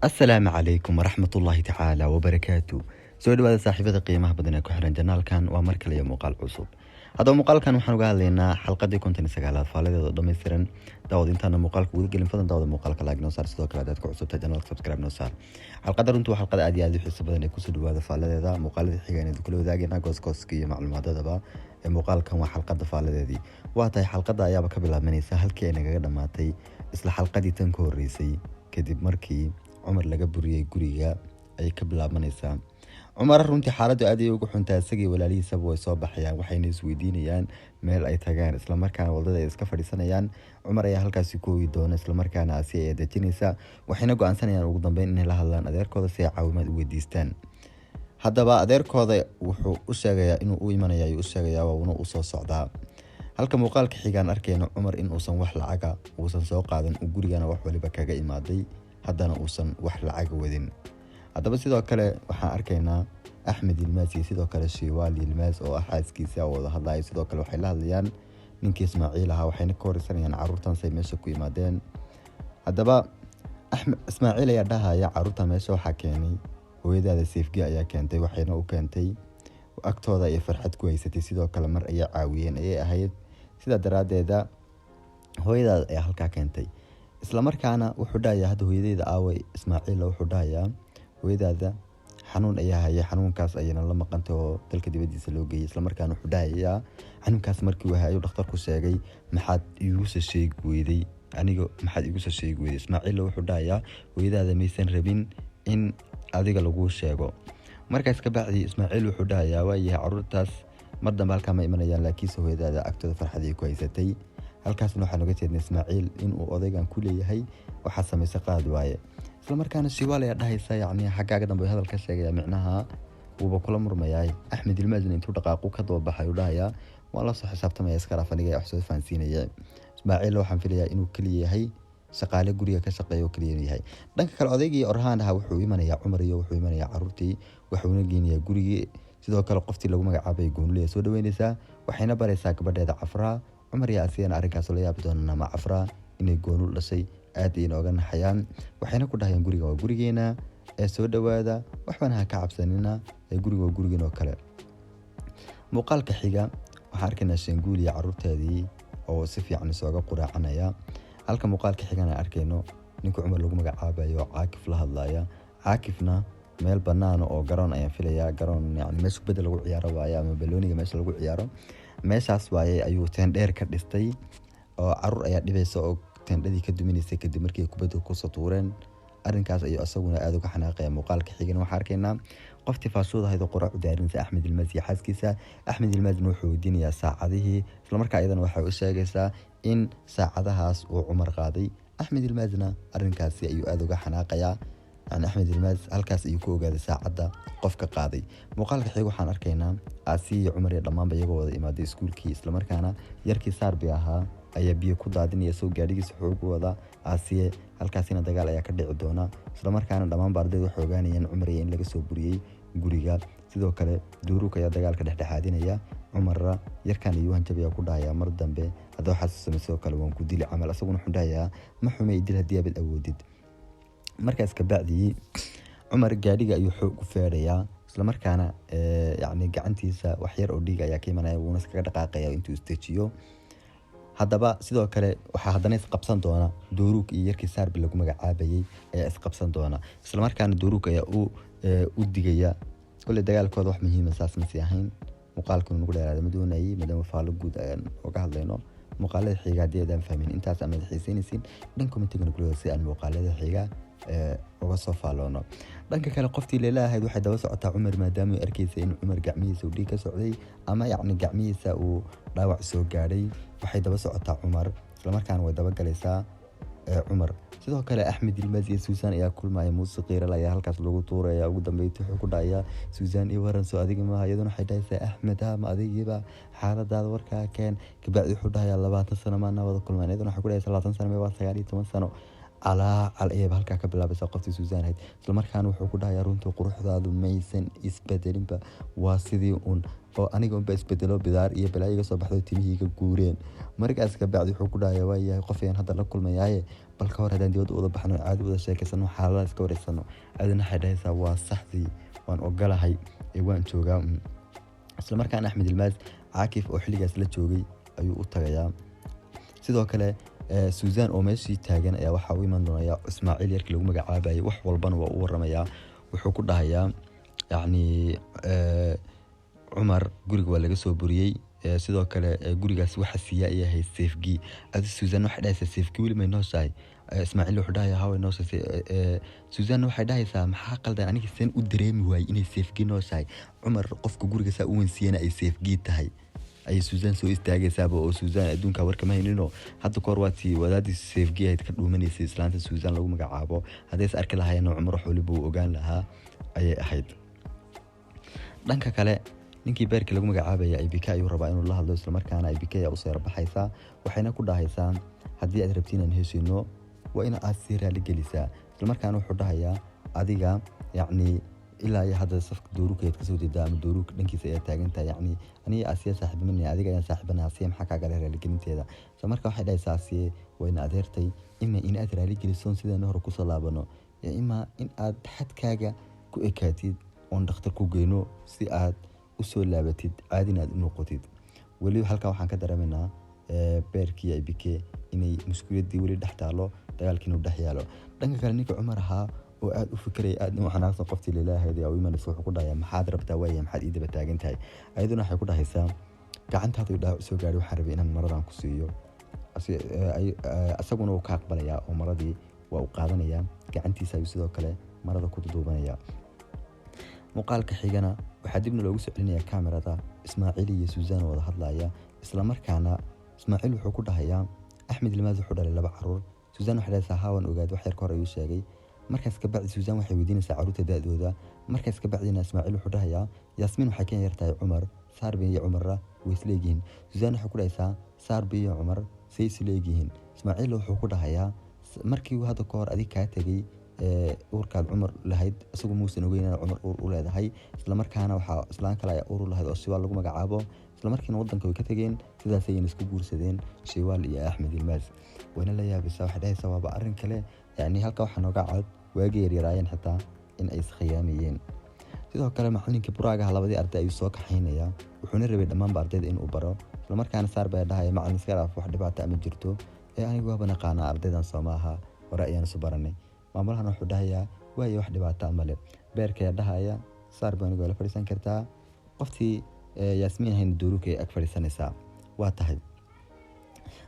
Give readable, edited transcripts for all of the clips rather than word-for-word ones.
السلام عليكم ورحمة الله تعالى وبركاته. soo dhawaada saaxiibada qiimaha badan ee ku xiran janaalkan waa mar kale muuqaal cusub. Hadaba muuqaalkan waxaan uga hadlaynaa xalqadii 59aad faaladeeda dhameystiran. daawad intaana muuqaalka ugu gelin fadan daawada muuqaalka like noo saar sidoo kale aad ku cusubta janaalka subscribe noo saar. Xalqada runtu waa xalqad aad iyo aad u xiiso badan ee ku soo dhawaada faaladeeda muuqaalada xigaan ee kula wadaagayna gooskooska iyo macluumaadada ee muuqaalkan waa xalqada faaladeedii. Waa tahay xalqada ayaaba ka bilaabanaysa halkii ay naga dhamaatay isla xalqadii tan ka horeysay kadib markii Umar laga buriyay guriga ay ka bilaabanaysaa. Umar runtii xaaladdu aad ay ugu xuntaa isagii walaalihiisa way soo baxayaan waxayna isweydiinayaan meel ay tagaan isla markaana wadada ay iska fadhiisanayaan. Umar ayaa halkaas ku ooyi doona isla markaana asi ay dajinaysa waxayna go'aansanayaan ugu dambeyn inay la hadlaan adeerkooda si ay caawimaad u weydiistaan. Haddaba adeerkooda wuxuu u sheegayaa inuu u imanayo u sheegayaa waa uu soo socdaa. halka muuqaalka xigaan arkayna Umar in uusan wax lacaga uusan soo qaadan gurigana wax waliba kaga imaaday haddana uusan wax lacag wadin. haddaba sidoo kale waxaan arkaynaa Axmed Ilmaas iyo sidoo kale Shiwaali Ilmaas oo ah xaaskiisa oo wada hadlaya sidoo kale waxay la hadlayaan ninkii Ismaaciil ahaa waxayna ka warsanayaan carruurtan say meesha ku yimaadeen. haddaba Axmed Ismaaciil ayaa dhahaya carruurta meesha waxa keenay hooyadaada Seefgi ayaa keentay waxayna u keentay agtooda ay farxad ku haysatay sidoo kale mar ay caawiyeen ay ahayd sida daraadeeda hooyadaada ay halka keentay isla markaana wuxuu dhahayaa hadda hooyadeeda aaway Ismaaciil wuxuu dhahayaa hooyadaada xanuun ayaa hayay xanuunkaas ayana la maqantay oo dalka dibadiisa loo geeyay isla markaana wuxuu dhahayaa xanuunkaas markii uu hayo dhakhtarku sheegay maxaad iigu soo sheegi weyday aniga maxaad iigu soo sheegi weyday Ismaaciil wuxuu dhahayaa hooyadaada maysan rabin in adiga lagu sheego. markaas ka bacdi Ismaaciil wuxuu dhahayaa waayahay carruurtaas mar dambe halka ma imanayaan laakiin hooyadaada agtooda farxad ay ku haysatay. halkaasna waxaan uga jeednay Ismaaciil in uu odaygan ku leeyahay waxa sameeyay qaad waaye isla markaana Shiwaali ayaa dhahaysa yacni xagaaga dambe hadalka sheegaya micnaha uu kula murmayay Axmed Ilmaas intuu dhaqaaqo ka daba baxay dhahayaa waa la soo xisaabtamaya iska rafaniga wax soo faansiinaya. Ismaaciil waxaan filayaa inuu kaliya yahay shaqaale guriga ka shaqeeyo kaliya yahay. dhanka kale odaygii Orhaan aha wuxuu imanayaa Umar iyo wuxuu imanayaa carruurtii wuxuuna geenayaa gurigii sidoo kale qoftii lagu magacaabay Goonle soo dhaweynaysa waxayna baraysaa gabadheeda Cafra. Umar iyo Asiyan arrinkaas la yaab doonana ma Cafra inay Goonul dhashay aad ay inooga naxayaan waxayna ku dhahayaan guriga waa gurigeena ee soo dhawaada waxbana ha ka cabsanina ee guriga waa gurigeena oo kale. muuqaalka xiga waxaan arkaynaa Shanguul iyo carruurteedii oo si fiican isooga quraacanaya. halka muuqaalka xigana arkayno ninka Umar lagu magacaabayo Caakif la hadlaya. Caakifna meel banaan oo garoon ayaan filayaa garoon yacni meesha bedel lagu ciyaaro waaye ama balooniga meesha lagu ciyaaro meeshaas waaye ayuu teen dheer ka dhistay oo carruur ayaa dhibaysa oo teendhadii ka duminaysay kadib markii kubadda ku soo tuureen. arrinkaas ayuu asaguna aad uga xanaaqaya. muuqaalka xigana waxaan arkaynaa qoftii faasuudahayd oo quraac u diyaarinaysa Axmed Ilmaas iyo xaaskiisa. Axmed Ilmaas wuxuu weydiinayaa saacadihii isla markaa iyadana waxay u sheegaysaa in saacadahaas uu Umar qaaday. Axmed Ilmaasna arrinkaasi ayuu aad uga xanaaqayaa. Axmed Ilmaas halkaas ayuu ku ogaaday saacada qofka qaaday. muuqaalka xiga waxaan arkaynaa Asiya iyo Umar iyo dhammaan iyagoo wada imaaday iskuulkii isla markaana yarkii Saarbi ahaa ayaa biyo ku daadinaya soo gaadhigiisa xoog wada Asiya halkaasina dagaal ayaa ka dhici doona isla markaana dhammaan ardaydu waxay ogaanayaan Umar in laga soo buriyay guriga. sidoo kale Duruuk ayaa dagaalka dhexdhexaadinaya Umarra yarkan iyo hanjabiya ku dhahaya mar dambe hadda waxa sameeyay kale waan ku dili camal asaguna xundaya ma xumay dil hadii aad awoodid. markaas ka bacdi Umar gaadhiga ayuu xoog ku feerayaa isla markaana yacni gacantiisa wax yar oo dhiig ayaa ka imanaya wuuna iskaga dhaqaaqaya intuu istajiyo. haddaba sidoo kale waxa haddana is qabsan doona Duruuk iyo yarkii Saarbi lagu magacaabayay ayaa is qabsan doona isla markaana Duruuk ayaa u digaya wala dagaalkooda wax muhiim ah saas ma si ahayn. muuqaalkuna nagu dheeraada ma doonayay madama faalo guud ayaan uga hadlayno muuqaalada xiga hadii aad fahmin intaas ama xiisaynaysin dhanka commentiga ku leeyahay si aan muuqaalada xiga uga soo faaloono. dhanka kale qoftii leelahayd waxay daba socotaa Umar maadaama uu arkaysay in Umar gacmihiisa uu dhiig ka socday ama yacni gacmihiisa uu dhaawac soo gaadhay waxay daba socotaa Umar isla markaana way daba galaysaa Umar. sidoo kale Axmed Ilmaas iyo Suusan ayaa kulmaya muusiqiir ayaa halkaas lagu tuuraya ugu dambeeyay wuxuu ku dhacayaa Suusan iyo waran soo adiga ma iyaduna waxay dhahaysaa Axmed ma adigiiba xaaladaada warkaa keen kabacdi wuxuu dhahayaa 20 sano ma wada kulmaan iyaduna waxa ku dhahaysaa 20 sano ma 19 sano calaacal ayay halkaa ka bilaabaysaa qoftii Susan ahayd. Isla markaana wuxuu ku dhahayaa runtii quruxdaadu maysan isbedelinba, waa sidii un oo aniga unba isbedelo bidaar iyo balaayo iga soo baxdo timihii iga guureen. Markaas ka bacdi wuxuu ku dhahayaa waa yahay qof ayaan hadda la kulmayaaye bal ka hor haddaan dibadda u wada baxno caadi u wada sheekaysano xaaladaha iska wareysano. Aadna waxay dhahaysaa waa saxdii waan ogolahay waan joogaa. Isla markaana Axmed Yilmaz Caakif oo xilligaas la joogay ayuu u tagayaa. sidoo kale Susan oo meeshii taagan ayaa waxa uu iman doonaya Ismaaciil yarkii lagu magacaabayay wax walbana waa u waramayaa. wuxuu ku dhahayaa yacni Cumar guriga waa laga soo buriyay sidoo kale gurigaas waxa siiya ay ahayd Safegi. Susan waxay dhahaysaa Safegi weli ma nooshahay. Ismaaciil wuxuu dhahayaa hawa nooshahay. Susan waxay dhahaysaa maxaa qaldan aniga seen u dareemi waayay inay Safegi nooshahay. Cumar qofka guriga saa u wansiiyana ay Safegi tahay. ay Susan soo istaagaysaaba oo Susan adduunka warka ma haynino hadda koor waati wadaadii Safegi ahayd ka dhuumaneysay islaanta Susan lagu magacaabo hadees arki lahaayeen Cumar xulib uu ogaan lahaa ayay ahayd. dhanka kale ninkii beerkii lagu magacaabayay IBK ayuu rabaa inuu la hadlo isla markaana IBK ayaa u soo baxaysaa waxayna ku dhahaysaa haddii aad rabtiin aan heshiino waa in aad si raali gelisaa. isla markaana wuxuu dhahayaa adiga yacni ilaa ay hadda safka doorukeed ka soo jeedaa ama dooruka dhankiisa ay taagantaa yacni aniga Asiya saaxiibnimada adiga ayaan saaxiibana Asiya maxaa kaaga raali gelinteeda. isla markaa waxay dhahaysaa Asiya wayna adeertay ima in aad raali geliso sidaan hore ku soo laabano ima in aad xadkaaga ku ekaatid oo dhakhtar ku geeno si aad u soo laabatid caadina aad u noqotid. weli halka waxaan ka dareemanaa beerkii IBK inay mushkiladii weli dhex taalo dagaalkiina u dhex yaalo. dhanka kale ninka Cumar ahaa oo aad u fikiray aad u xanaaqsan qoftii leeyahay oo iman wuxuu ku dhahayaa maxaad rabtaa waayay maxaad ii daba taagan tahay. ayaduna waxay ku dhahaysaa gacantaada u dhaawac soo gaaray waxaan rabay inaan maradan ku siiyo. asaguna uu ka aqbalayaa oo maradii waa u qaadanayaa gacantiisa ayuu sidoo kale marada ku duubanayaa. muuqaalka xigana waxaa dibna loogu soo celinayaa kaamirada Ismaaciil iyo Susan wada hadlaya. isla markaana Ismaaciil wuxuu ku dhahayaa Axmed Yilmaz wuxuu dhalay 2 caruur. Susan waxay dhahaysaa haawan ogaad wax yar ka hor ayuu sheegay. markaas ka bacdi Susan waxay weydiinaysaa caruurta daadooda. markaas ka bacdina Ismaaciil wuxuu dhahayaa Yasmin waxay ka yartahay Cumar Sarbi iyo Cumarra way isleeyihiin. Susan waxay ku dhahaysaa Sarbi iyo Cumar say isleeyihiin. Ismaaciil wuxuu ku dhahayaa markii uu hadda ka hor adig ka tagay uurkaad Cumar lahayd isagu muusan ogeyn in Cumar uur u leedahay. isla markaana waxa islaan kale ay uur lahayd oo Shiwaal lagu magacaabo. isla markiina wadanka way ka tageen sidaas ay isku guursadeen Shiwaal iyo Axmed Yilmaz. wayna la yaabaysaa waxay dhahaysaa waaba arrin kale yacni halka waxa nooga cad waagii yaryaraayeen xitaa in ay iskhiyaamayeen. sidoo kale macallinkii buraagaha labadii arday ayuu soo kaxaynayaa wuxuuna rabay dhammaanba ardayda inuu baro. isla markaana Saar baa dhahaya macallin iska dhaaf wax dhibaato ama jirto anigu waaba naqaana ardaydan Soomaha hore ayaan soo baranay. maamulahan wuxuu dhahayaa way wax dhibaato ama le beerkay dhahaya Saar baa anigu la fariisan kartaa qoftii Yasmin hayn dooruka ay ag fariisanaysaa waa tahay.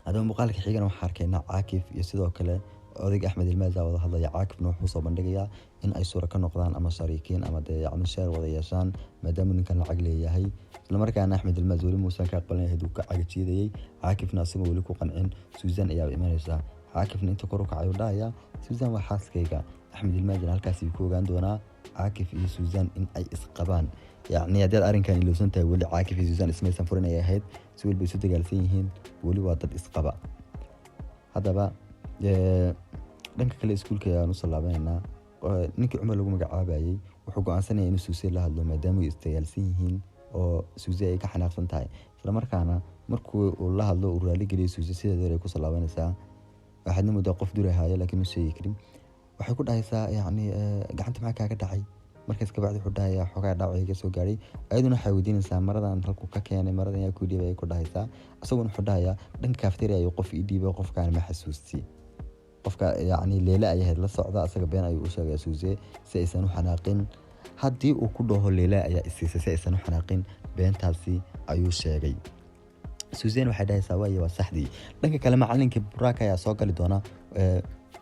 hadaba muuqaalka xigana waxaan arkaynaa Caakif iyo sidoo kale odayga Axmed Yilmaz wada hadlaya. Caakifna wuxuu soo bandhigayaa in ay suura ka noqdaan ama shariikiin ama yacni sheer wada yeeshaan maadaama ninkan lacag leeyahay. isla markaana Axmed Yilmaz weli muusan ka aqbalin haduu ka cagajiidayay. Caakifna asagoo weli ku qancin Susan ayaa imanaysa. Caakifna inta kor u kacayo dhaaya Susan waa xaaskayga. Axmed Yilmaz halkaas uu ku ogaan doonaa Caakif iyo Susan in ay isqabaan. yacni hadii arrinkan iloosan tahay weli Caakif iyo Susan ismaysan furin ay ahayd si walba isu dagaalsan yihiin weli waa dad isqaba. hadaba dhanka kale iskuulka ayaan u salaabaynaa. ninkii Cumar lagu magacaabayay wuxuu go'aansanaya inuu Susan la hadlo maadaama ay istagaalsan yihiin oo Susan ay ka xanaaqsan tahay. isla markaana markuu uu la hadlo uu raali geliyo Susan sideedii ay ku salaabanaysaa waxaadna muddo qof durahaya laakiin ma sheegi karin. waxay ku dhahaysaa yacni gacanta maxaa kaaga dhacay. markaas ka bacdi wuxuu dhahayaa xogaa dhaawac iga soo gaaray. ayaduna waxay weydiinaysaa maradan halku ka keenay maradan ayaa ku dhiibay ay ku dhahaysaa. asaguna wuxuu dhahayaa dhanka cafeteria ayuu qof ii dhiibay qofkaan ma xasuusti. qofka yacni Leela ay ahayd la socda asaga been ayuu u sheegay Susan si aysan u xanaaqin. haddii uu ku dhaho Leela ayaa isiisay si aysan u xanaaqin beentaasi ayuu sheegay. Susan waxay dhahaysaa waa saxdii. dhanka kale macallinkii buraaka ayaa soo gali doona.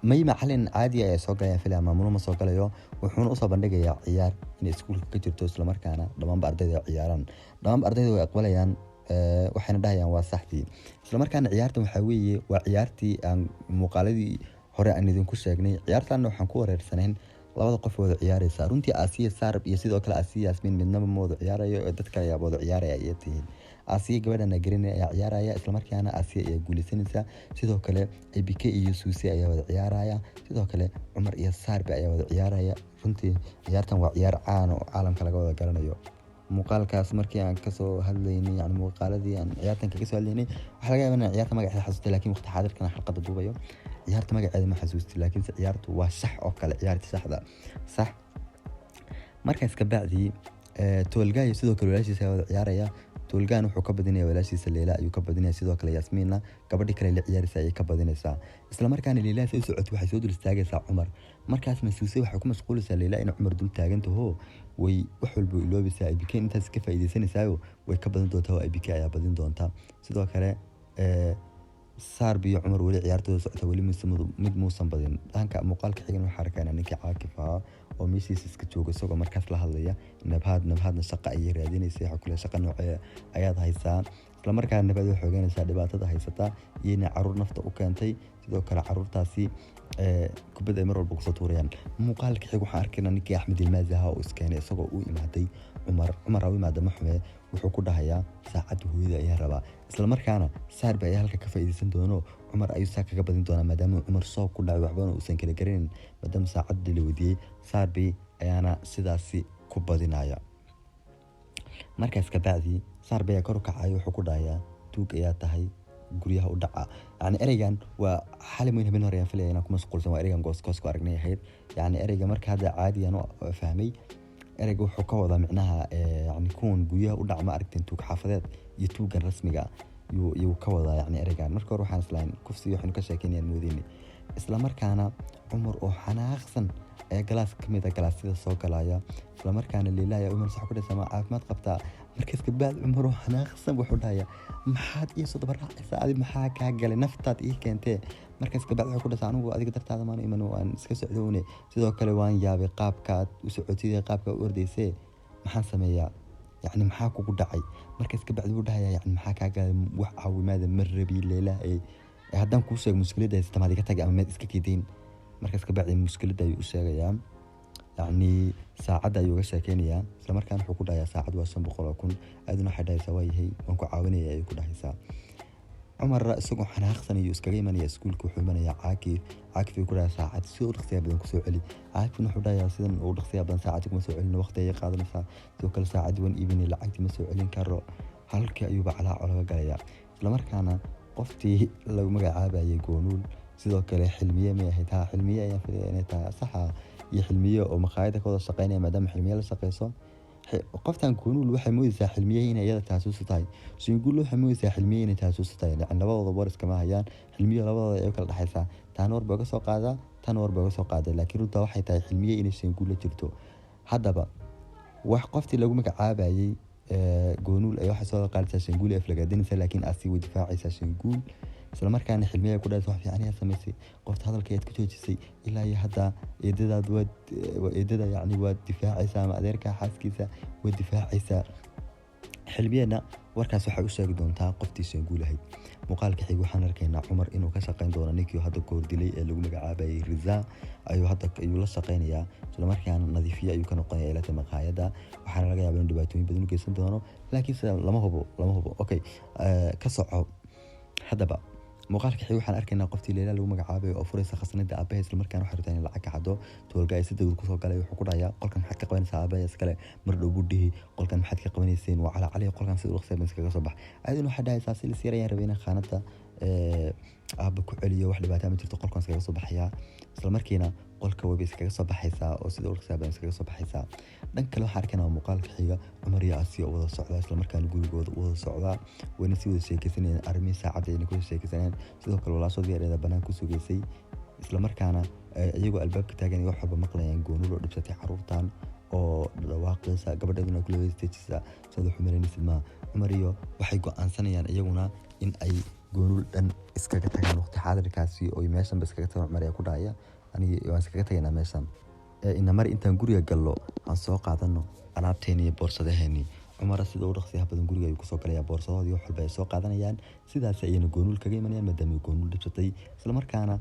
may macallin caadi ah soo galaya filan maamulo ma soo galayo wuxuuna u soo bandhigayaa ciyaar in iskuulka ka jirto isla markaana dhammaan ardayda ciyaaraan. dhammaan ardaydu way aqbalayaan waxayna dhahayaan waa saxdii. isla markaana ciyaartan waxa weeye waa ciyaartii aan muuqaaladii hore aan idinku sheegnay. ciyaartan waxaan ku wareersanayn labada qof wada ciyaaraysa runtii Asiya Sarb iyo sidoo kale Asiya Yasmin midnaba ma wada ciyaarayo dad kale ayaa wada ciyaaraya ay tihiin. Asiya gabadhana garanay ayaa ciyaaraya isla markaana Asiya ayaa guuleysanaysa sidoo kale ABK iyo Suusi ayaa wada ciyaaraya sidoo kale Cumar iyo Saarbe ayaa wada ciyaaraya runtii ciyaartan waa ciyaar caan oo caalamka laga wada garanayo muuqaalkaas markii aan ka soo hadlaynay yani muuqaaladii aan ciyaartan kaga soo hadlaynay waxa laga yaabaa in ciyaarta magaceeda xasuustay laakiin waqti xaadirkan xalqada duubayo ciyaarta magaceeda ma xasuustay laakiin ciyaartu waa sax oo kale ciyaarta saxda sax markaas ka bacdi Tolga sidoo kale walaashiisa wada ciyaaraya Tolga wuxuu ka badinaya walaashiisa Leila ayuu ka badinaya sidoo kale Yasmiina gabadhi kale la ciyaaraysa ay ka badinaysa isla markaana Leila soo socod waxay soo dul istaagaysaa Cumar markaasna Suusi waxay ku mashquulaysaa Leila in Cumar dul taagantaho way wax walba iloobaysaa ABK intaas ka faa'iideysanaysaa way ka badin doontaa oo ABK ayaa badin doonta sidoo kale Saarbe iyo Cumar wali ciyaartooda socota wali mid muusan badin dhanka muuqaalka xigan waxa arkaynaa ninkii Caakif ah oo meeshiisa iska jooga isagoo markaas la hadlaya nabadna shaqo ay raadinaysaa waxa kale shaqo noocee ayaad haysaa isla markaana nabad waxay ogaanaysaa dhibaatada haysata iyo in caruur nafta u keentay sidoo kale caruurtaasi kubadda mar walba ku soo tuurayaan muuqaalka xiga waxaan arkaynaa ninkii Axmed Ilmaazi ah oo iskeenay isagoo u imaaday Cumar oo imaada maxme wuxuu ku dhahayaa saacad hooyada ayaa rabaa isla markaana Saarbe ayaa halka ka faa'iideysan doono Cumar ayuu saa kaga badin doonaa maadaama Cumar soo ku dhacay waxba uusan kala garanin maadaama saacad la wadiyay Saarbe ayaana sidaasi ku badinaya markaas ka bacdi Saarbe ayaa kor u kacay wuxuu ku dhahayaa tuug ayaa tahay guryaha u dhaca yani ereygan waa xalay muhiim habeen hore aan filayay inaan ku mashquulsan waa ereygan goos ku aragnay ahayd yani ereyga marka hadda caadi aan u fahmay ereyga wuxuu ka wadaa micnaha yani kuwan guryaha u dhaca ma aragteen tuug xaafadeed iyo tuugan rasmiga yuu ka wadaa yani ereygan marka hore waxaan islayn kufsi waxaan ka sheekeynayaan moodeyni isla markaana Cumar oo xanaaqsan ayaa galaas kamid ah galaasyada soo galaya isla markaana Leila ayaa Cumar sax ku dhasama caafimaad qabtaa markaas ka bacdi Cumar oo xanaaqsan wuxuu dhahayaa maxaad ii soo dabaracaysaa adi maxaa kaa galay naftaad ii keentee markaas ka bacdi wuxuu ku dhasaa anigu adiga dartaada maan iman waan iska socdoone sidoo kale waan yaabay qaabkaad u socotay qaabka u ordaysay maxaan sameeyaa يعني maxaa kugu dhacay markaas ka bacdi uu dhahayaa yani maxaa kaaga wax caawimaada marrabi Leila haddaan kuu sheego mushkiladda haysta maad iga tagay ama maad iska kiidayn markaas ka bacdi mushkiladda ayuu u sheegayaa yani saacadda ayuu uga sheekeynayaa isla markaana wuxuu ku dhahayaa saacad waa 500,000 aaduna waxay dhahaysaa waa yahay waan ku caawinaya ayuu ku dhahaysaa Cumar isagoo xanaaqsan iyo iskaga imanaya iskuulka wuxuu imanayaa Caakif ku dhahayaa saacad si uu dhaqsiya badan ku soo celi Caakif wuxuu dhahayaa sidan uu dhaqsiya badan saacad kuma soo celin waqti ay qaadanaysaa sidoo kale saacad wan iibin lacagti ma soo celin karo halkii ayuu baclaa laga galayaa isla markaana qoftii lagu magacaabayay Goonuul sidoo kale Xilmiye ma ahayd Xilmiye ayaa filayay inay tahay saxa iyo Xilmiye oo maqaayada ka wada shaqeynaya maadaama Xilmiye la shaqeyso qoftan Goonuul waxay moodaysaa Xilmiye inay iyada taasuus tahay Goonuul waxay moodaysaa Xilmiye inay taasuus tahay yani labadooda boris kama hayaan Xilmiye labadooda ay kala dhaxaysaa taan war baa soo qaada tan war baa soo qaada laakiin runta waxay tahay Xilmiye inay Goonuul la jirto haddaba wax qoftii lagu magacaabayay Goonuul ay waxa soo qaadaysaa Goonuul ee flagaadinaysa laakiin asi way difaacaysaa Goonuul isla markaana Xilmiye ku dhaasay wax fiican ay sameysay qofta hadalkeed ku joojisay ilaa iyo hadda eedada yani waa difaacaysaa ama adeerka xaaskiisa way difaacaysaa Xilmiyena warkaas waxa uu sheegi doontaa qoftiisa Goonuul ahayd muuqaalka xig waxaan arkaynaa Cumar inuu ka shaqeyn doono ninkii hadda goor dilay ee lagu magacaabayay Riza ayuu la shaqeynayaa isla markaana nadiifiye ayuu ka noqonayaa ilaa maqaayada waxaana laga yaabaa in dhibaatooyin badan u geysan doono laakiin sida lama hubo okay ka soco haddaba muuqaalka xig waxaan arkaynaa qoftii Leila lagu magacaabay oo furaysa khasnada aabaha isla markaana waxay rabtaa in lacag ka xado Tolga si dawlad ku soo galay wuxuu ku dhahayaa qolkan maxaad ka qabanaysaa aabaha iskale mar dhow buu dhihi qolkan maxaad ka qabanayseen waa cali qolkan si uu qasay iskaga soo bax aaduna waxa dhahaysaa si la siirayaan rabeyna khaanada aaba ku celiyo wax dhibaato ma jirto qolkan iskaga soo baxaya isla markiina qolka way iskaga soo baxaysaa oo sida uu qasay iskaga soo baxaysaa dhan kale waxa arkaynaa muuqaalka xiga Cumar iyo Asiya oo wada socda isla markaana gurigooda wada socda wayna si wada sheekaysanayaan arrimo saacad ay ku sheekaysanayaan sidoo kale walaasoo diyaarada banaan ku sugaysay isla markaana iyagoo albaabka taagan wax walba maqlayaan Goonuul oo dhibsatay caruurtan oo dhawaaqaysa gabadheeduna ku leeyahay sida xumeynaysa ma Cumar iyo waxay go'aansanayaan iyaguna in ay Goonuul dhan iskaga tagaan waqti xaadirkaasi oo meeshan bas kaga tagaan Cumar ayaa ku dhahaya aniga waan iskaga tagaynaa meeshan mar intaan guriga gallo aan soo qaadano alaabteena iyo boorsadaheeni Cumar sida uu dhaqsiyaha badan guriga ayuu ku soo galaya boorsadoodii wax walba ay soo qaadanayaan sidaas ayayna Goonuul kaga imanayaan maadaama Goonuul dhibsatay isla markaana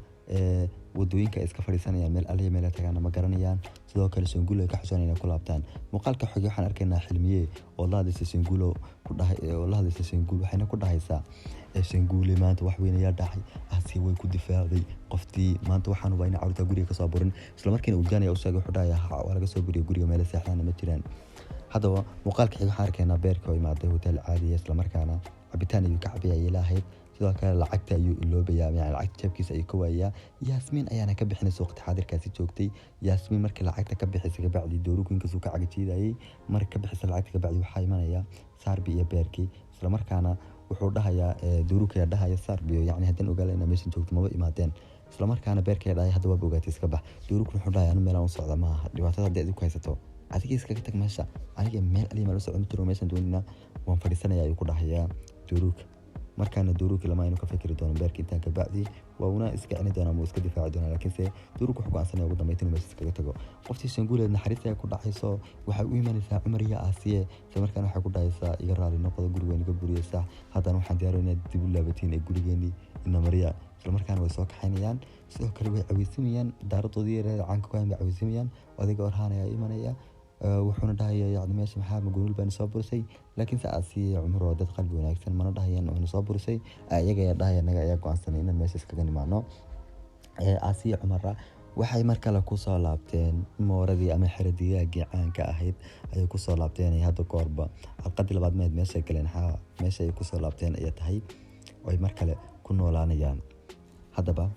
wadooyinka iska fadhiisanayaan meel aliya meel tagaan ma garanayaan sidoo kale Sangul ay ka xusanayaan inay ku laabtaan muuqaalka xigay waxaan arkaynaa xilmiye oo la hadlaysa Sangul ku dhahay oo la hadlaysa Sangul waxayna ku dhahaysaa Sangul maanta wax weyn ayaa dhacay asi way ku difaacday qoftii maanta waxaan u baynaa carruurta guriga ka soo burin isla markiina uu gaanaya u sheegay wuxuu dhahayaa waa laga soo buriyo guriga meel seexdana ma jiraan haddaba muuqaalka xigay waxaan arkaynaa beerka oo imaaday hotel caadi isla markaana cabitaan ayuu ka cabiyay ilaahay sidoo kale lacagta ayuu iloobayaa yani lacagta jabkiisa ayuu ka waayaa Yaasmiin ayaana ka bixinaysa waqti xaadirkaasi joogtay Yaasmiin markii lacagta ka bixisay ka bacdi doorukunka suu ka cagajiidayay markii ka bixisay lacagta ka bacdi waxaa imanaya Sarbi iyo beerkii isla markaana wuxuu dhahayaa dooruka dhahaya Sarbi yani hadan ogaalayna meeshan joogto ma imaadeen isla markaana beerkii dhahay hadda waa ogaatay iska bax dooruku wuxuu dhahayaa anu meel aan u socdo ma aha dhibaatada hadda idinku haysato adiga iskaga tag meesha aniga meel aliya meel u socdo ma meeshan doonina waan fadhiisanayaa ayuu ku dhahayaa dooruka markaana dooruki lama inuu ka fikiri doono beerka intaan ka bacdi waa una iska cini doona ama iska difaaci doona laakiin se dooruku wuxuu go'aansanaya ugu dambeyntii meesha iskaga tago qoftii Sanguleed naxariista ku dhacayso waxay u imanaysaa Cumar iyo Aasiye isla markaana waxay ku dhahaysaa iga raali noqdo gurigeena ka buriyaysa haddana waxaan diyaarinayaa dib u laabatiin ee gurigeeni ina Mariya isla markaana way soo kaxaynayaan sidoo kale way caweysimayaan daaradoodii yareed caanka ku hayn caweysimayaan odayga orhaanaya imanaya wuxuuna dhahayaa yani meesha maxaa magoonul baan soo bursay laakiin saasi Cumar oo dad qalbi wanaagsan mana dhahayaan inuu soo bursay ayaga ayaa dhahaya naga ayaa go'aansanay in meesha iskaga nimaano Aasiya Cumar waxay markale ku soo laabteen mooradii ama xiradii caanka ahayd ay ku soo laabteen hadda koorba halqadii labaad meesha galeen meesha ay ku soo laabteen ay tahay oo markale ku noolaanayaan haddaba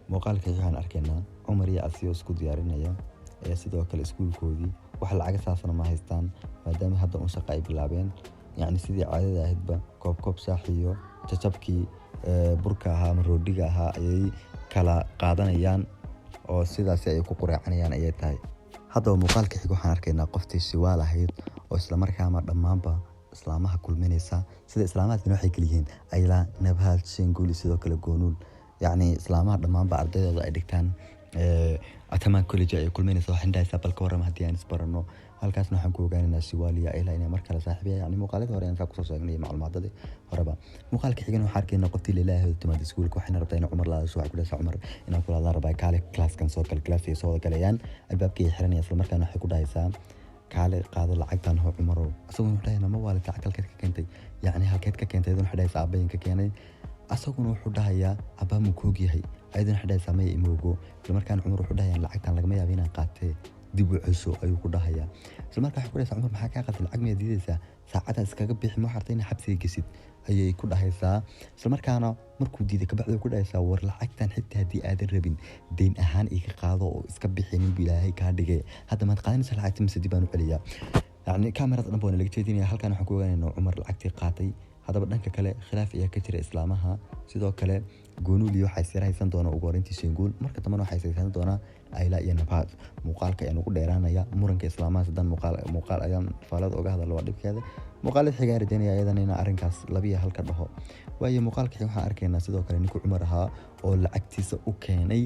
muuqaalka waxaan arkaynaa Cumar iyo Aasiya isku diyaarinaya sidoo kale iskuulkoodii wax lacag saasana ma haystaan maadaama hadda uu shaqo ay bilaabeen yani sidii caadada ahaydba koob saaxiyo jajabkii burka ahaa ama roodhiga ahaa ayay kala qaadanayaan oo sidaas ay ku quraacanayaan ayay tahay haddaba muuqaalka xig waxaan arkaynaa qoftii Shiwaal ahayd oo isla markaana dhammaanba islaamaha kulminaysa sida islaamaadkina waxay kala yihiin Ayla Nabhad Sangul sidoo kale Goonul yani islaamaha dhammaanba ardayda ay dhigtaan atamaan college ay kulminaysa waxaan dhahayaa balka warama hadii aan isbarano halkaasna waxaan ku ogaanaynaa Shiwaal iyo Ayla inay markale saaxiibaya yani muuqaalada hore aan ku soo sheegnay macluumaadada horeba muuqaalka xigana waxaan arkaynaa qoftii Leelaahay timaad iskuulka waxaan rabtaa in Cumar la soo waxa ku dhashay Cumar inaan kula la rabaa kaale class kan soo kale class ay soo galayaan albaabkii xiranaya isla markaana waxay ku dhahaysaa kaale qaado lacagtan oo Cumaro asaguna wuxuu dhahayaa ma waalid halkeed ka keentay yani halkeed ka keentay wuxuu dhahaysaa aabayinka keenay asaguna wuxuu dhahayaa abaa mu koog yahay aydan xidhaysaa ma imoogo isla markaana Cumar wuxuu dhahayaa lacagtan lagama yaabo inaan qaatay dib u cusub ayuu ku dhahayaa isla markaana wuxuu dhahayaa Cumar maxaa ka qaaday lacag ma diidaysaa saacada iskaga bixi ma hartay in xabsiga gasid ayay ku dhahaysaa isla markaana markuu diiday ka bacdi ku dhahaysaa war lacagtan xitaa hadii aadan rabin deyn ahaan iga qaado oo iska bixinin bilaahay ka dhigay hadda ma qaadanaysaa lacagta mise dib aan u celiyaa yani kaamirada dhanba waa laga jeedinaya halkaan waxaan ku ogaanaynaa Cumar lacagtii qaatay haddaba dhanka kale khilaaf ayaa ka jira islaamaha sidoo kale Goonul iyo waxay siraysan doona ugu horeyntii Sangul marka dambana waxay siraysan doona Ayla iyo Nabhad muuqaalka ayaan ugu dheeraanaya muranka islaamaha sidan muuqaal ayaan faalada uga hadalno waa dhibkeeda muuqaalada xiga rajaynaya iyadana in arrinkaas labiya halka dhaho waayo muuqaalka xiga waxaan arkaynaa sidoo kale ninkii Cumar ahaa oo lacagtiisa u keenay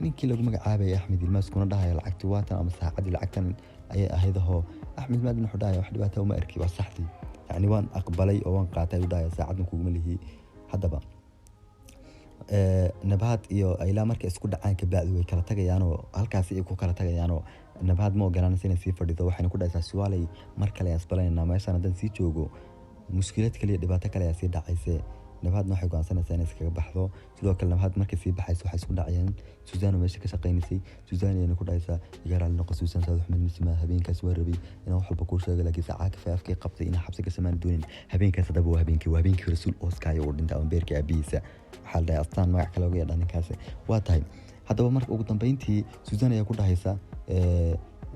ninkii lagu magacaabay Axmed Ilmaas kuna dhahayo lacagtii waatan ama saacadii lacagtan ayay ahaydahoo Axmed Ilmaas wuxuu dhahayaa wax dhibaato uma arki waa saxdii يعني وان أقبلي أو وان قاتل ودايا ساعد نكون ملهي هذا Nabhad iyo Ayla markay isku dhacaan ka bacdi way kala tagayaan halkaas ay ku kala tagayaan Nabhad ma ogolanaysa inay sii fadhido waxayna ku dhaysaa Shiwaal mar kale asbalayna meeshan hadan sii joogo mushkilad kale iyo dhibaato kale ayaa sii dhacaysa Nabhad waxay go'aansanaysaa inay iskaga baxdo sidoo kale Nabhad markay sii baxayso waxay isku dhacayaan Susan meesha ka shaqeynayay Susan ayay ku dhaysaa iga raali noqo Susan saad Axmed nisma habeenkaas waa rabay inuu wax walba ku sheego laakiin saacad ka afkay qabtay in xabsiga samaan doonin habeenkaas hadaba waa habeenkii rasuul Oscar oo dhinta aan beerkii abiisa waxa la astaan magac kale uga yeedhan ninkaas waa tahay hadaba marka ugu dambeyntii Susan ayaa ku dhahaysa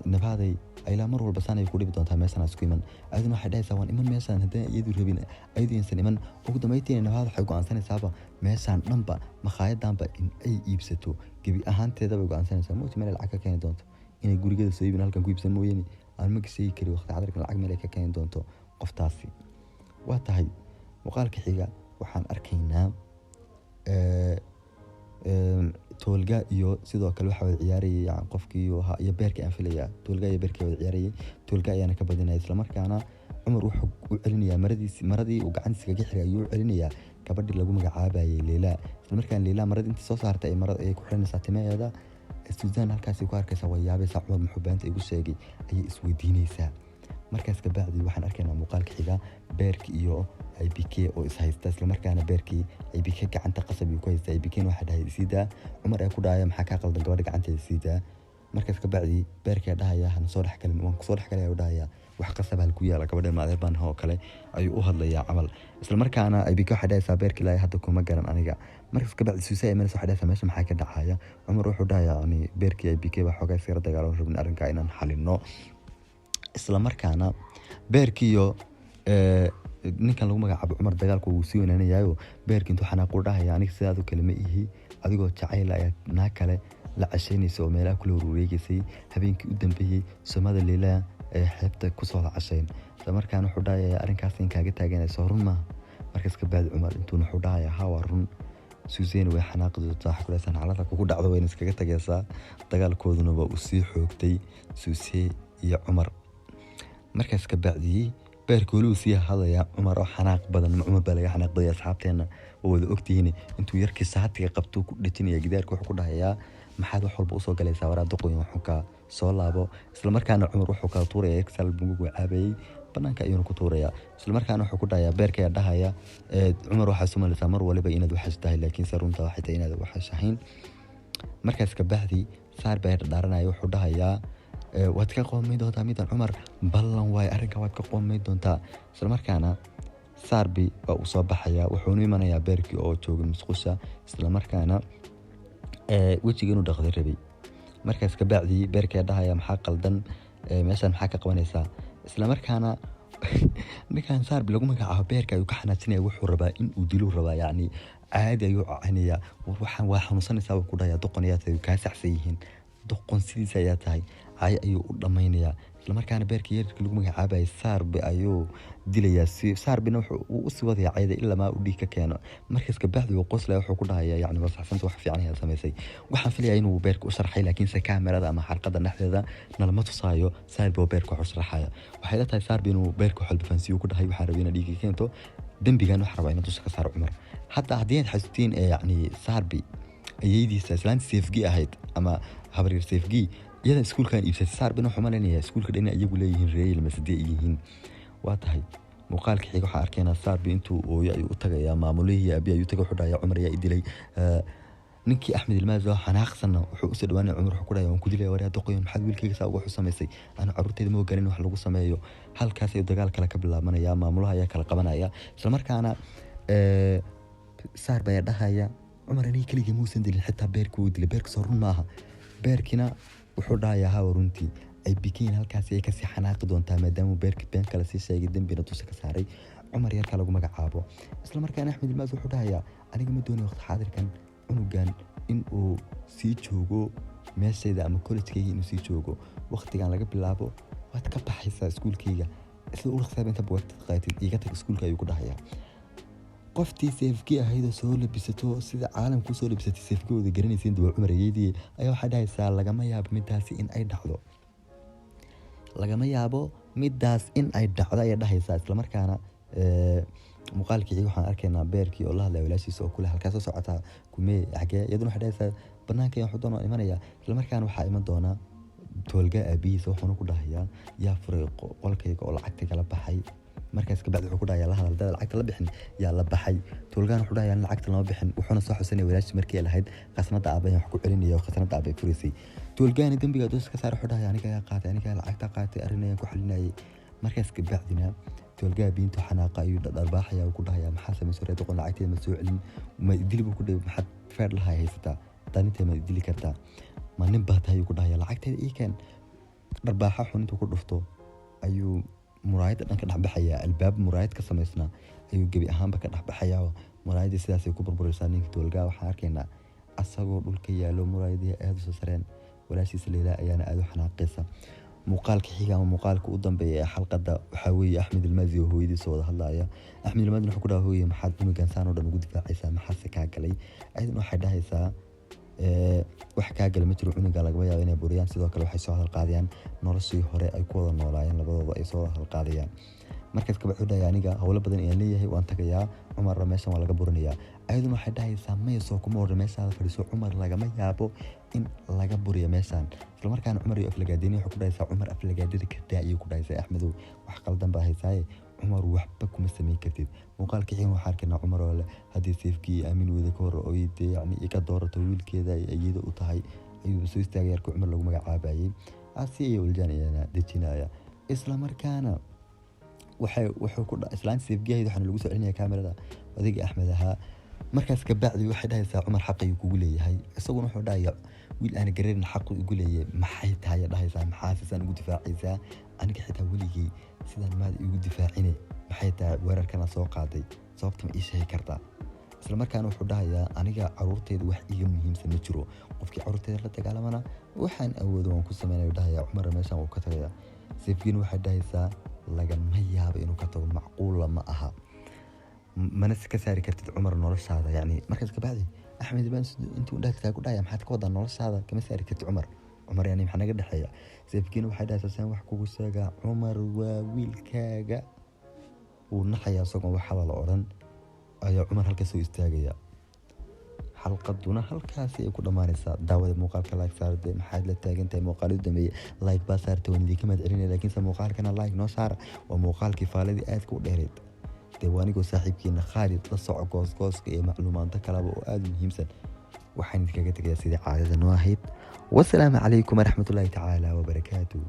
Nabhad Ayla mar walba sanay ku dhibi doontaa meeshan isku iman ayaduna waxay dhahaysaa waan iman meeshan hadaan iyadu rabin ayadu insan iman ugu dambeyntii Nabhad waxay go'aansanaysaa meeshan dhanba maqaayadanba in ay iibsato gabi ahaanteeda bay go'aansanaysaa ma meel lacag ka keeni doonto inay gurigeeda soo iibin halkan ku iibsan mooyeen aan ma gashay kari waqti xadarka lacag meel ka keeni doonto qoftaasi waa tahay muuqaalka xiga waxaan arkaynaa toolga iyo sidoo kale waxa uu ciyaarayay qofkii iyo beerka aan filaya toolga iyo beerka uu ciyaarayay toolga ayaana ka badinay isla markaana cumar wuxuu u celinayaa maradii uu gacantiisa kaga xiray ayuu u celinayaa gabadhii lagu magacaabayay Leila. isla markaan Leila maradii intii soo saartay ay ku xiranaysaa timaheeda. Susan halkaas ku arkaysaa way yaabaysaa cumar muxuu beenta igu sheegay ayay isweydiinaysaa. markaas ka bacdi waxaan arkaynaa muuqaalka xiga beerki iyo IBK oo is haysta. isla markaana beerki IBK gacanta qasab ku haysta. IBK waxa dhahay siida cumar ay ku dhaaya maxaa ka qaldan gabadha gacanteeda siida. markaas ka bacdi beerka dhahaya han soo dhaxgalin waan ku soo dhaxgalay u dhahaya wax qasab hal ku yaala gabadha ma adeerbaan oo kale ayuu u hadlayaa camal. isla markaana IBK waxa dhahaysaa beerki ilaa hadda kuma garan aniga. markaas ka bacdi Susan ay waxa dhahaysaa meesha maxaa ka dhacaya. cumar wuxuu dhahayaa ani beerki IBK waxa xogaa sir dagaal rabin arrinka inaan xalino. isla markaana beerki iyo ninkan lagu magacaabo cumar dagaalku uu sii weynaanayo. beerki intuu xanaaq u dhahaya aniga sidaad u kale ma ihi adigoo jacayl ay naa kale la cashaynayso oo meelaha kula wareegaysay habeenkii u dambeeyay Soomada Leila ee xeebta ku soo cashayn. isla markaana wuxuu dhahayaa arrinkaas in kaaga taaganayso run ma. markaas ka bacdi cumar intuu wuxuu dhahayaa ha waa run. Susan way xanaaqdo taxkuraysan xaaladda ku dhacdo way iskaga tagaysaa. dagaalkooduna waa u sii xoogtay Susan iyo cumar. markaas ka bacdi beerka wali uu sii hadlaya cumar oo xanaaq badan cumar baa laga xanaaq badan asxaabteena oo wada ogtihiin intuu yarkii saatiga qabto ku dhijinaya gidaarka wuxuu ku dhahayaa maxaad wax walba u soo galaysaa waraa doqoyn wuxuu ka soo laabo. isla markaana cumar wuxuu ka tuuraya exal bungu caabayay banaanka ayuu ku tuuraya. isla markaana wuxuu ku dhahayaa beerka dhahaya cumar waxa Soomaaliya mar waliba inaad wax tahay laakiin sarunta waxa tahay inaad wax shahayn. markaas ka bacdi saar baa dhaaranaya wuxuu dhahayaa waad ka qoomay doontaa midan cumar ballan way arrinka waad ka qoomay doontaa. isla markaana saarbi waa u soo baxaya wuxuu imanayaa beerkii oo jooga musqusha. isla markaana wajiga inuu dhaqday rabay. markaas ka bacdi beerkii dhahaya maxaa qaldan meeshan maxaa ka qabanaysaa. isla markaana ninkan saarbi lagu magacaabo beerka ayuu ka xanaajinaya wuxuu rabaa in uu dilo rabaa yacni caadi ayuu caynaya waxaan waa xanuunsanaysaa uu ku dhahayaa doqonayaad ay ka saxsan yihiin doqon sidiisa ayaa tahay ay ayuu u dhamaynayaa. isla markaana beerkii yarkii lagu magacaabay saarbi ayuu dilayaa saarbina wuxuu u sii wadayaa cayda ilaa ma u dhiig ka keeno. markaas ka bacdi uu qoslay wuxuu ku dhahayaa yacni waa saxsanta wax fiican ayaa sameysay. waxaan filayaa inuu beerka u sharxay laakiin se kaamirada ama xalqada dhexdeeda nalama tusaayo saarbi oo beerka wax u sharxaya. waxay la tahay saarbi inuu beerka xal faansiyo ku dhahay waxaan rabaa inaan dhiig ka keento dambigan wax rabaa inuu tuska saar cumar. hadda haddii aad xasuutiin yacni saarbi ayaydiisa islaanti safegi ahayd ama habaryar safegi iyada iskuulkan iibsatay saarbina wuxuu malaynayaa iskuulka dhan iyagu leeyihiin reeyil masdee yihiin. waa tahay muuqaalka xiga waxaan arkaynaa saarbi intuu ooyo ayuu u tagayaa maamulihii abi ayuu tagay wuxuu dhahayaa cumar ayaa idilay. ninkii Axmed Ilmaaz oo xanaaqsan wuxuu u soo dhawaanay cumar wuxuu ku dhahayaa waan ku dilay waraa doqoyn maxaad wiilkayga saa ugu xusameysay ana carruurtayda ma ogalin wax lagu sameeyo. halkaas ayuu dagaal kale ka bilaabanaya maamulaha ayaa kala qabanaya. isla markaana saarbi ayaa dhahaya cumar aniga kaliya muusan dilin xitaa beerka uu dilay beerka soo run maaha. beerkina wuxuu dhahayaa ha runtii IBK halkaas ay ka sii xanaaqi doontaa maadaama beerka been kala sii sheegay dambina tusa ka saaray cumar yarka lagu magacaabo. isla markaana Axmed Ilmaaz wuxuu dhahayaa aniga ma doonayo waqti xaadirkan cunugan in uu sii joogo meeshayda ama college-kayga inuu sii joogo waqtigan laga bilaabo waad ka baxaysaa iskuulkayga isla u raqsayba inta buugta qaatid iga tag iskuulka ayuu ku dhahayaa. qoftii safegi ahayd oo soo labisato sida caalamku soo labisatay safegooda garanaysiin dawaa cumar ayeedii ayaa waxaa dhahaysaa lagama yaabo midaas in ay dhacdo ayaa dhahaysaa. isla markaana muuqaalkii waxaan arkaynaa beerkii oo la hadlaya walaashiisa oo kule halkaas soo socotaa kumee xagee iyaduna waxay dhahaysaa banaanka ayaan wuxuu doonaa imanaya. isla markaana waxaa iman doona toolga aabihiisa wuxuuna ku dhahayaa yaa furay qolkayga oo lacagta kala baxay. markaas ka bacdi wuxuu ku dhahayaa la hadal dad lacagta la bixin yaa la baxay. toolgaan wuxuu dhahayaa lacagta lama bixin wuxuuna soo xusanay walaashii markii ay lahayd qasnada aabay wax ku celinaya oo qasnada aabay furaysay. toolgaan dambiga doos ka saar wuxuu dhahayaa aniga ayaa qaatay aniga lacagta qaatay arrinayaan ku xalinayay. markaas ka bacdina toolgaa biintu xanaaqa ayuu dharbaaxaya uu ku dhahayaa maxaa sameysay reedo qon lacagteeda ma soo celin ma idili buu ku dhahay maxaad feer lahaa haysataa taanintee ma idili kartaa ma nin baa tahay ku dhahayaa lacagteeda ii keen. dharbaaxa xun intuu ku dhufto ayuu muraayada dhanka dhaxbaxaya albaab muraayad ka sameysna ayuu gabi ahaanba ka dhaxbaxaya muraayada sidaas ay ku burburaysaa ninka toolgaa. waxaan arkaynaa asagoo dhulka yaalo muraayadii aad u soo sareen walaashiisa Leila ayaana aad u xanaaqaysa. muuqaalka xiga ama muuqaalka u dambeeya ee xalqada waxaa weeye Axmed Ilmaaz oo hooyadiisa wada hadlaya. Axmed Ilmaaz wuxuu ku dhahay hooyay maxaad cunugan saan oo dhan ugu difaacaysaa maxaa se kaa galay. aydan waxay dhahaysaa wax kaa gala ma jiro cunuga laga yaabo inay buriyaan sidoo kale waxay soo hadal qaadayaan noloshii hore ay ku wada noolaayeen labadooda ay soo hadal qaadayaan. markaas ka wuxuu dhahay aniga hawlo badan ayaan leeyahay waan tagayaa cumarna meeshan waa laga burinayaa ayaduna waxay dhahaysaa mayasoo kuma orda meeshaada fadhiiso cumar lagama yaabo in laga buriyo meeshan isla markaana cumar iyo aflagaadini wuxuu ku dhahaysaa cumar aflagaadada ka daa ayuu ku dhahaysaa axmedow wax qaldan baa haysaaye cumar waxba kuma samayn kartid muuqaalka xiin waxaa arkaynaa cumar oo leh haddii seefkii aamin weyda ka hor oo dee yacni iga doorato wiilkeeda ay iyada u tahay ayuu soo istaagay yarka cumar lagu magacaabayay asi ayay uljaan iyana dejinaya isla markaana wuxuu ku islaanta seefgiyaheeda waxaana lagu soo celinaya kaamirada odayga axmed ahaa markaas ka bacdi waxay dhahaysaa cumar xaq ayuu kugu leeyahay isaguna wuxuu dhahaya wiil aan gararin xaq igu leeyahay maxay tahay dhahaysaa maxaa sidaan ugu difaacaysaa aniga xitaa weligii sidaan maad igu difaacine maxay tahay weerarkana soo qaaday sababta ma ii sheegi kartaa isla markaana wuxuu dhahayaa aniga caruurteeda wax iga muhiimsan ma jiro qofkii caruurteeda la dagaalamana waxaan awoodo waan ku sameynaya dhahayaa cumar meeshan wuu ka tagayaa seefgiina waxay dhahaysaa lagama yaabo inuu ka tago macquula ma aha mana ka saari kartid cumar noloshaada yacni markaas ka bacdi axmed baan intuu dhaagtaa ku dhahaya maxaad ka wadaa noloshaada kama saari kartid cumar yani maxaa naga dhexeeya seefgiina waxay dhahaysaa saan wax kugu sheegaa cumar waa wiilkaaga wuu naxayaa isagoon wax hadal odhan ayaa cumar halka soo istaagaya xalqaduna halkaasi ay ku dhammaanaysaa daawada muuqaalka like saarde maxaad la taagan tahay muuqaalada dambeeye like baa saarta waan idinka mahad celinaya laakiinse muuqaalkana like noo saara waa muuqaalkii faaladii aadka u dheereed dee waa anigoo saaxiibkiina Khalid la soco goosgooska iyo macluumaadka kaleba oo aad muhiimsan waxaan idinkaga tegayaa sidii caadada noo ahayd wasalaamu calaykum waraxmatullaahi tacaala wabarakaatuh